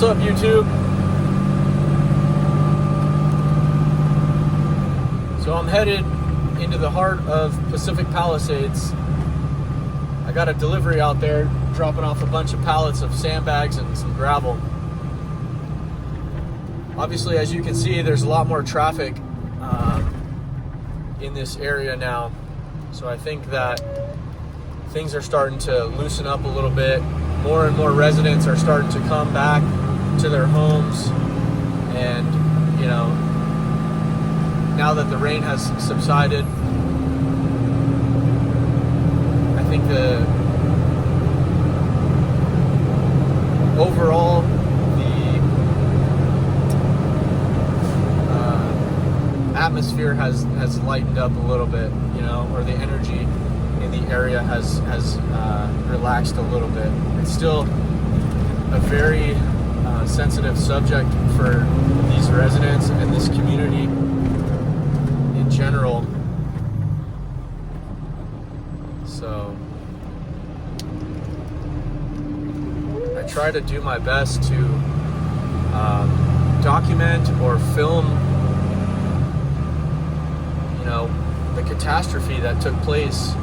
What's up, YouTube? So I'm headed into the heart of Pacific Palisades. I got a delivery out there, dropping off a bunch of pallets of sandbags and some gravel. Obviously, as you can see, there's a lot more traffic in this area now. So I think that things are starting to loosen up a little bit. More and more residents are starting to come back to their homes. And, you know, now that the rain has subsided, I think the overall atmosphere has lightened up a little bit, you know, or the energy in the area has relaxed a little bit. It's still a very sensitive subject for these residents and this community in general. So I try to do my best to document or film, you know, the catastrophe that took place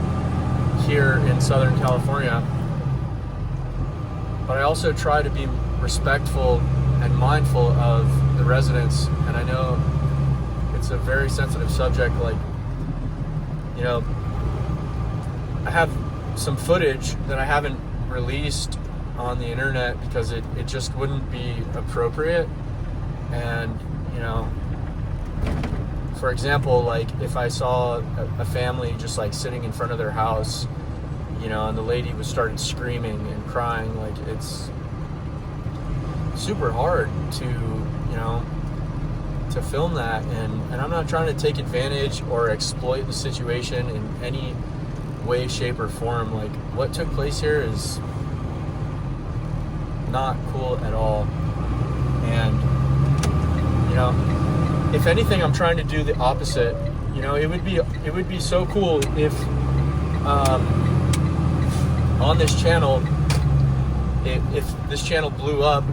here in Southern California. But I also try to be respectful and mindful of the residents. And I know it's a very sensitive subject. Like, you know, I have some footage that I haven't released on the internet because it just wouldn't be appropriate. And, you know, for example, like if I saw a family just like sitting in front of their house, you know, and the lady started screaming and crying, like it's super hard to, you know, to film that. And I'm not trying to take advantage or exploit the situation in any way, shape, or form. Like what took place here is not cool at all. And, you know, if anything, I'm trying to do the opposite. You know, it would be so cool if on this channel, if this channel blew up,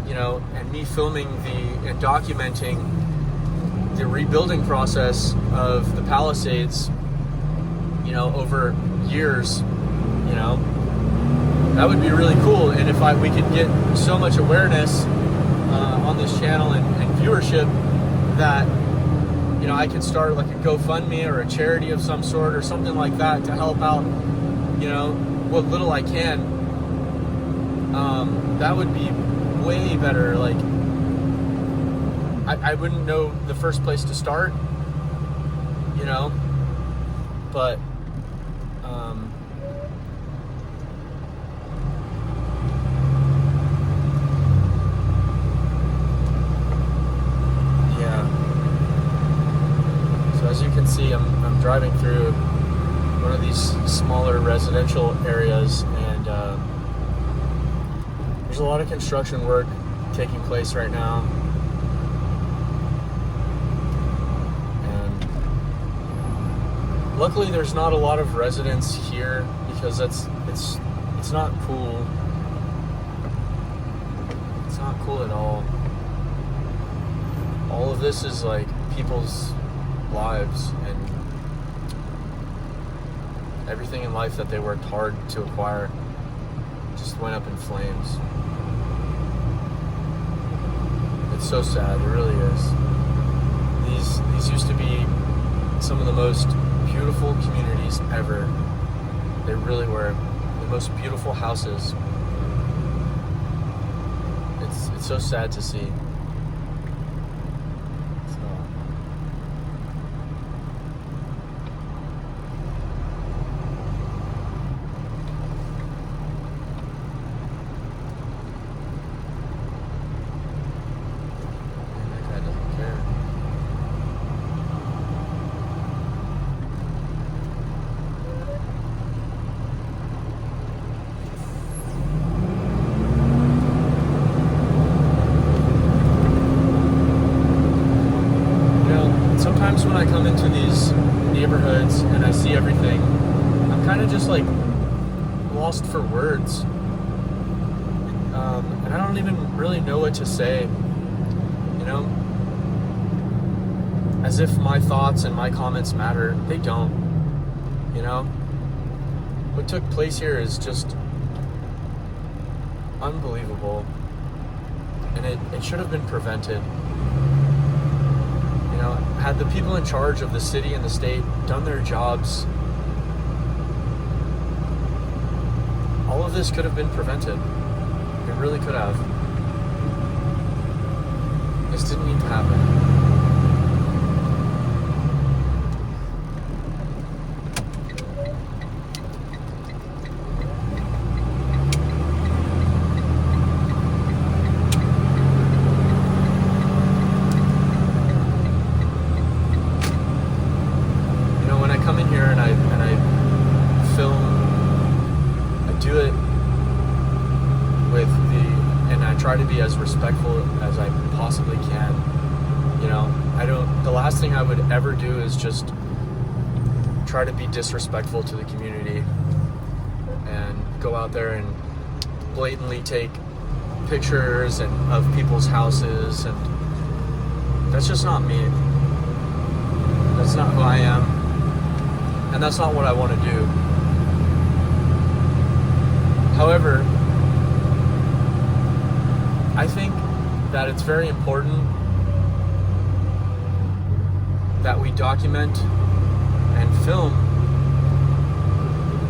you know, and me filming and documenting the rebuilding process of the Palisades, you know, over years, you know, that would be really cool. And if we could get so much awareness on this channel and viewership, that, you know, I could start like a GoFundMe or a charity of some sort or something like that to help out, you know, what little I can. That would be way better. Like I wouldn't know the first place to start, you know, but as you can see, I'm driving through one of these smaller residential areas, and there's a lot of construction work taking place right now. And luckily, there's not a lot of residents here because it's not cool. It's not cool at all. All of this is like people's lives and everything in life that they worked hard to acquire just went up in flames. It's so sad, it really is. These used to be some of the most beautiful communities ever. They really were the most beautiful houses. It's so sad to see. Sometimes when I come into these neighborhoods and I see everything, I'm kind of just like lost for words. And I don't even really know what to say, as if my thoughts and my comments matter. They don't. What took place here is just unbelievable, and it should have been prevented. Had the people in charge of the city and the state done their jobs, all of this could have been prevented. It really could have. This didn't need to happen. Come in here and I film. I do it and I try to be as respectful as I possibly can. The last thing I would ever do is just try to be disrespectful to the community and go out there and blatantly take pictures of people's houses, and that's just not me. That's not who I am. And that's not what I want to do. However, I think that it's very important that we document and film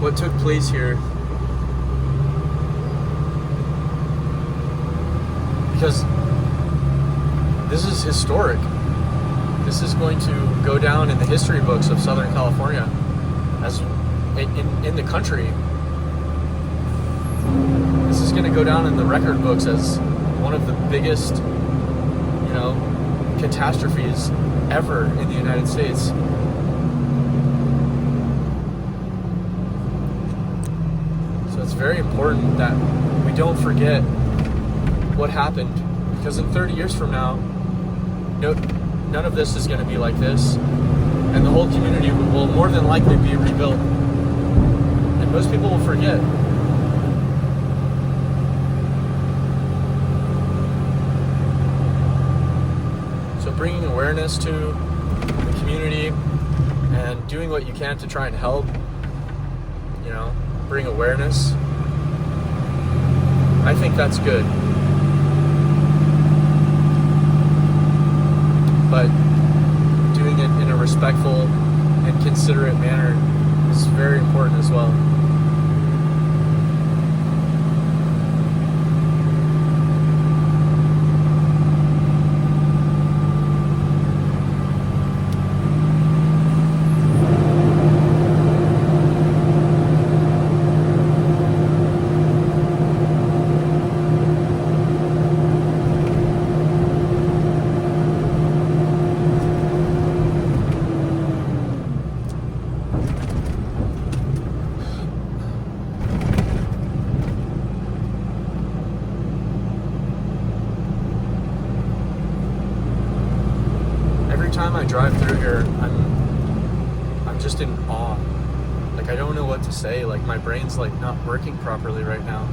what took place here, because this is historic. This is going to go down in the history books of Southern California, as in the country. This is going to go down in the record books as one of the biggest, catastrophes ever in the United States. So it's very important that we don't forget what happened, because in 30 years from now, none of this is going to be like this, and the whole community will more than likely be rebuilt, and most people will forget. So bringing awareness to the community and doing what you can to try and help, bring awareness, I think that's good. But doing it in a respectful and considerate manner is very important as well. Time I drive through here, I'm just in awe. I don't know what to say. My brain's not working properly right now.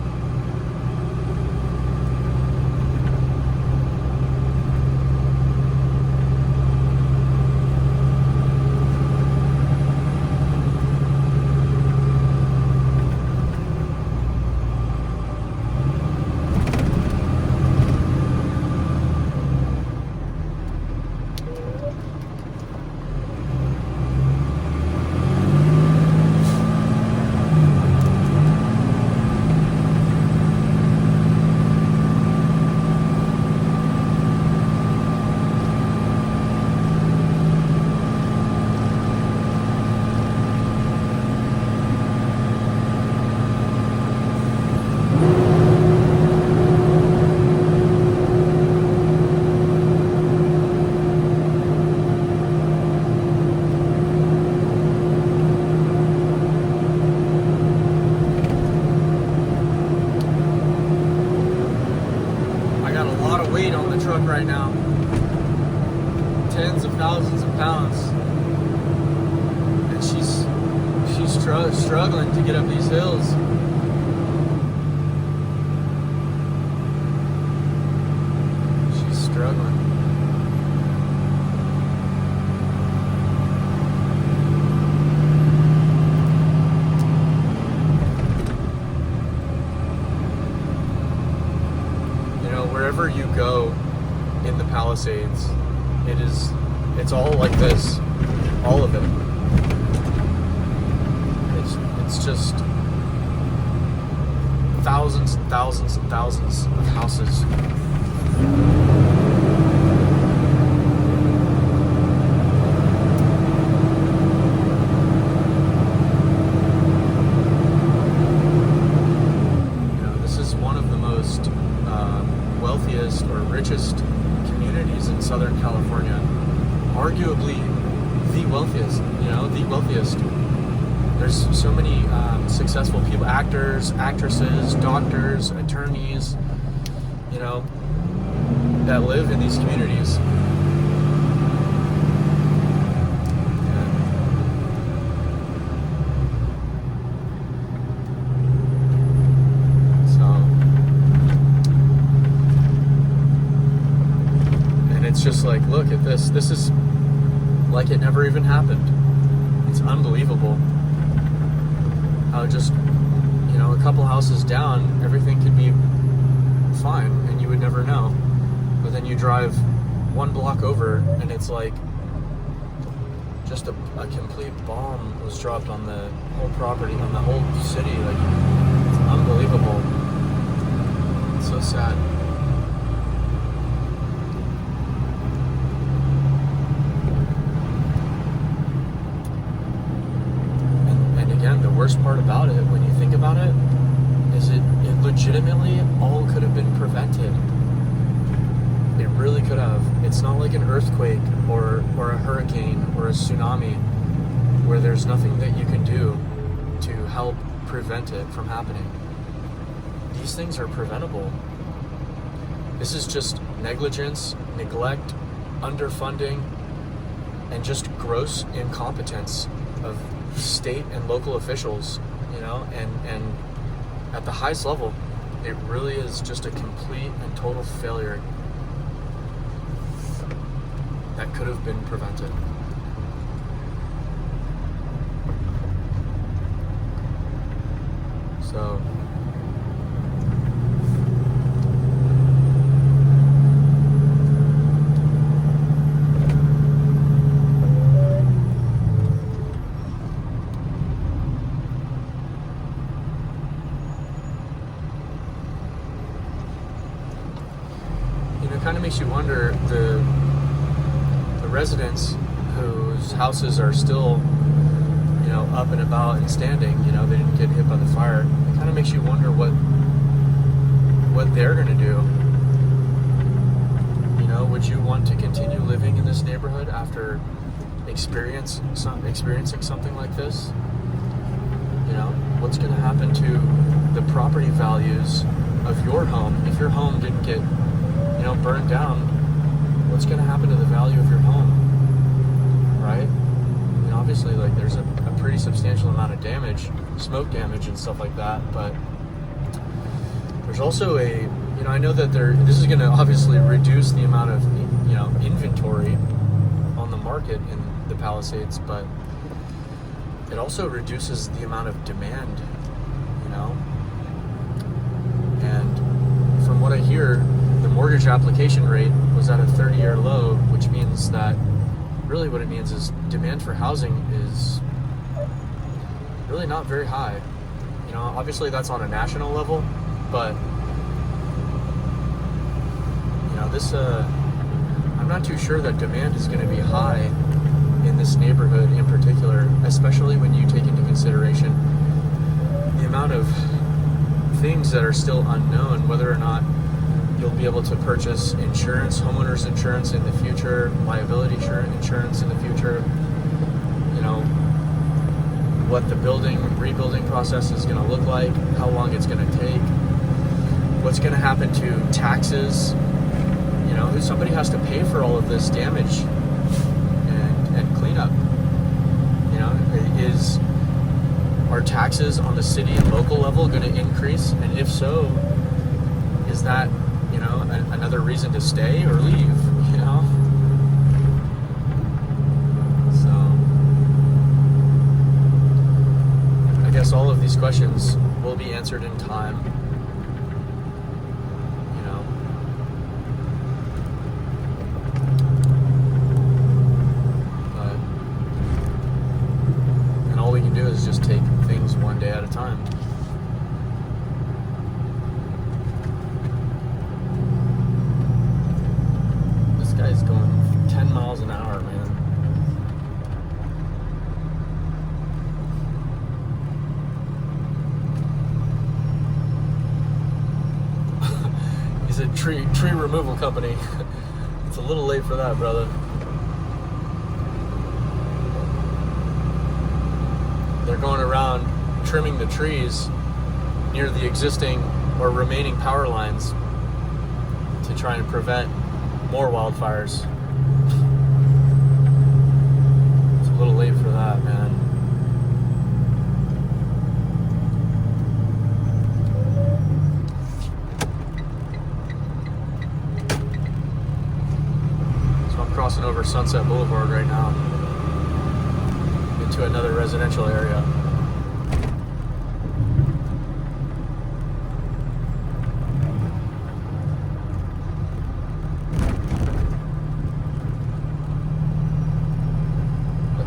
Right now, tens of thousands of pounds, and she's struggling to get up these hills. wherever you go in the Palisades, it's all like this, all of it. It's just thousands and thousands and thousands of houses. Wealthiest or richest communities in Southern California, arguably the wealthiest, the wealthiest. There's so many successful people, actors, actresses, doctors, attorneys, that live in these communities. It's just like, look at this. This is like it never even happened. It's unbelievable how just, a couple houses down, everything could be fine and you would never know. But then you drive one block over and it's like just a complete bomb was dropped on the whole property, on the whole city. Like, it's unbelievable. It's so sad. Again, the worst part about it, when you think about it, is it legitimately all could have been prevented. It really could have. It's not like an earthquake or a hurricane or a tsunami where there's nothing that you can do to help prevent it from happening. These things are preventable. This is just negligence, neglect, underfunding, and just gross incompetence of state and local officials, and at the highest level, it really is just a complete and total failure that could have been prevented. So it kind of makes you wonder, the residents whose houses are still, up and about and standing, they didn't get hit by the fire. It kind of makes you wonder what they're going to do. Would you want to continue living in this neighborhood after experiencing something like this? What's going to happen to the property values of your home if your home didn't get burned down? What's going to happen to the value of your home, right? Obviously, like, there's a pretty substantial amount of damage, smoke damage and stuff like that, but there's also I know that this is going to obviously reduce the amount of, inventory on the market in the Palisades, but it also reduces the amount of demand, and from what I hear, the mortgage application rate was at a 30-year low, which means that really what it means is demand for housing is really not very high. Obviously that's on a national level, but this I'm not too sure that demand is going to be high in this neighborhood in particular, especially when you take into consideration the amount of things that are still unknown, whether or not you'll be able to purchase insurance, homeowners insurance in the future, liability insurance in the future, what the rebuilding process is going to look like, how long it's going to take, what's going to happen to taxes. Somebody has to pay for all of this damage and cleanup. Are taxes on the city and local level going to increase? And if so, is that, another reason to stay or leave, So, I guess all of these questions will be answered in time. tree removal company. It's a little late for that, brother. They're going around trimming the trees near the existing or remaining power lines to try and prevent more wildfires. It's a little late for that, man. So I'm crossing over Sunset Boulevard right now into another residential area.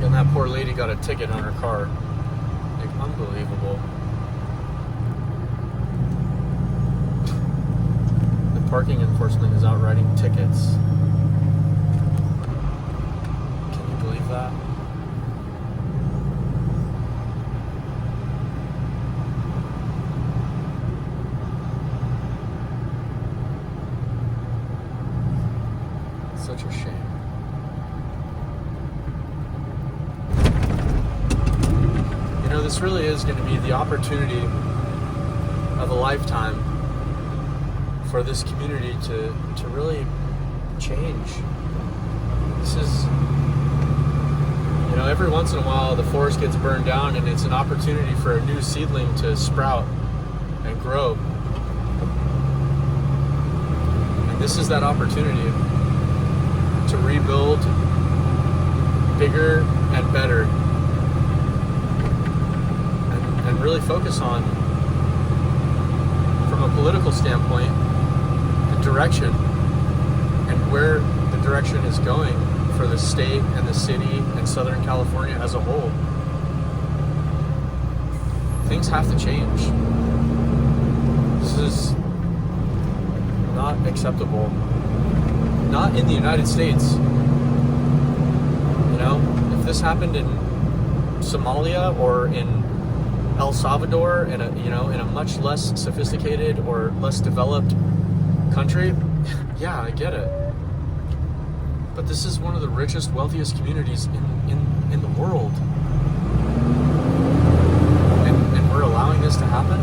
And that poor lady got a ticket on her car. Like, unbelievable. The parking enforcement is out writing tickets. Can you believe that? It's such a shame. This really is going to be the opportunity of a lifetime for this community to really change. This is, every once in a while the forest gets burned down and it's an opportunity for a new seedling to sprout and grow. And this is that opportunity to rebuild bigger and better. And really focus on, from a political standpoint, the direction and where the direction is going for the state and the city and Southern California as a whole. Things have to change. This is not acceptable. Not in the United States. If this happened in Somalia or in El Salvador, in a much less sophisticated or less developed country, yeah, I get it. But this is one of the richest, wealthiest communities in the world. And we're allowing this to happen?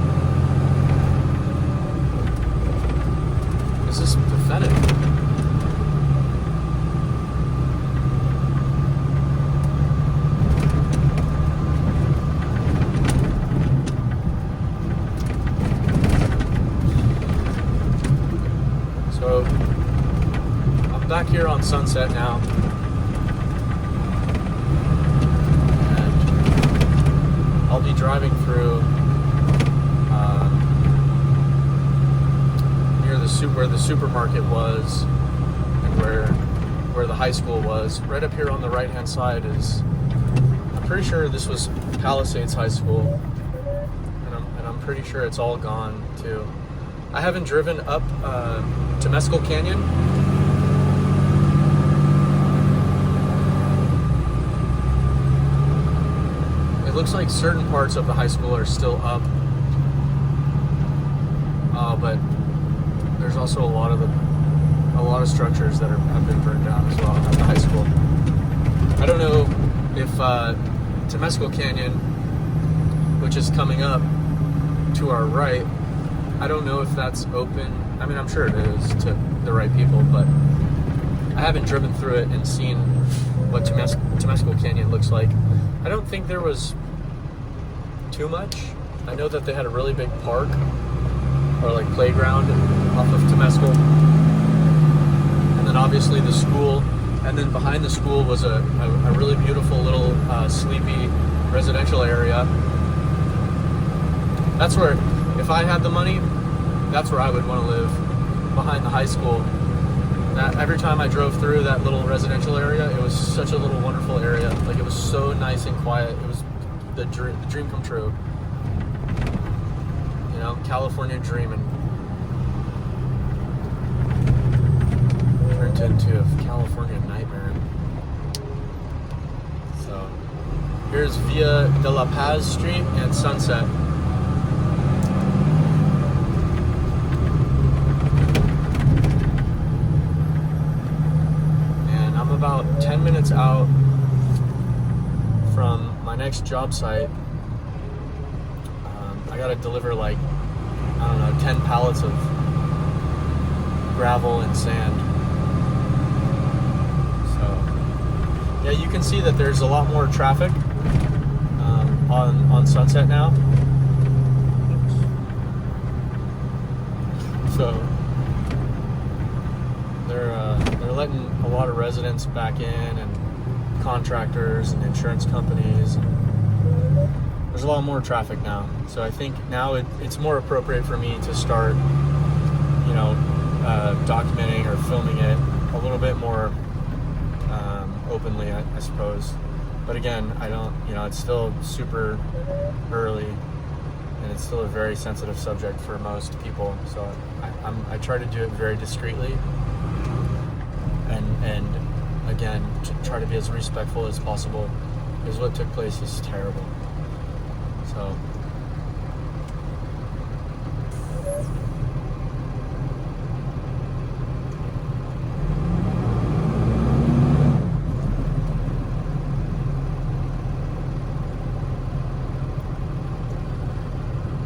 This is pathetic. So I'm back here on Sunset now, and I'll be driving through near where the supermarket was and where the high school was. Right up here on the right hand side is, I'm pretty sure this was Palisades High School, and I'm pretty sure it's all gone too. I haven't driven up Temescal Canyon. It looks like certain parts of the high school are still up, but there's also a lot of structures that have been burned down as well at the high school. I don't know if Temescal Canyon, which is coming up to our right, I don't know if that's open. I mean, I'm sure it is to the right people, but I haven't driven through it and seen what Temescal Canyon looks like. I don't think there was too much. I know that they had a really big park or like playground off of Temescal, and then obviously the school, and then behind the school was a really beautiful little sleepy residential area. That's where, if I had the money, that's where I would want to live, behind the high school. Every time I drove through that little residential area, it was such a little wonderful area. Like, it was so nice and quiet. It was the dream come true. California dreaming turned into a California nightmare. So here's Via de la Paz Street and Sunset. minutes out from my next job site. I gotta deliver like, I don't know, 10 pallets of gravel and sand. So yeah, you can see that there's a lot more traffic on Sunset now. So they're letting a lot of residents back in, and contractors and insurance companies. There's a lot more traffic now. So I think now it's more appropriate for me to start, documenting or filming it a little bit more openly, I suppose. But again, I don't, it's still super early, and it's still a very sensitive subject for most people. So I try to do it very discreetly, and again, to try to be as respectful as possible, because what took place is terrible. So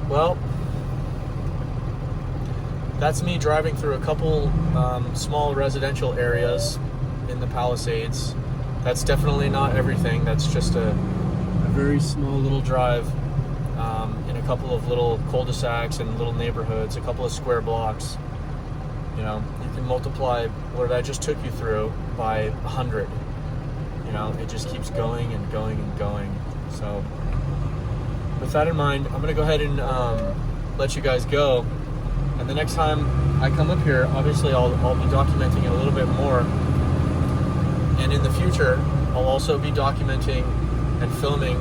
well, that's me driving through a couple small residential areas in the Palisades. That's definitely not everything. That's just a very small little drive in a couple of little cul-de-sacs and little neighborhoods, a couple of square blocks. You can multiply what I just took you through by 100. It just keeps going and going and going. So with that in mind, I'm going to go ahead and let you guys go. And the next time I come up here, obviously I'll be documenting it a little bit more. And in the future, I'll also be documenting and filming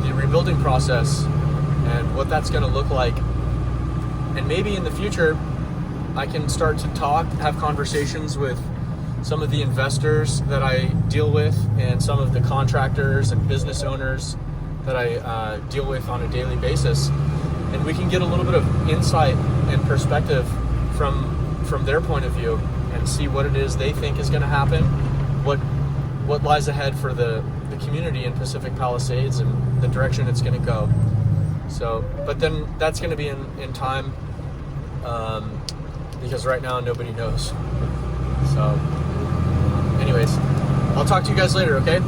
the rebuilding process and what that's going to look like. And maybe in the future, I can start to have conversations with some of the investors that I deal with, and some of the contractors and business owners that I deal with on a daily basis. And we can get a little bit of insight and perspective from their point of view, and see what it is they think is going to happen, what lies ahead for the community in Pacific Palisades, and the direction it's going to go. So, but then that's going to be in time, because right now nobody knows. So anyways, I'll talk to you guys later, okay?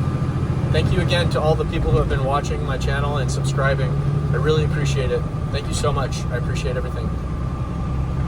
Thank you again to all the people who have been watching my channel and subscribing. I really appreciate it. Thank you so much. I appreciate everything.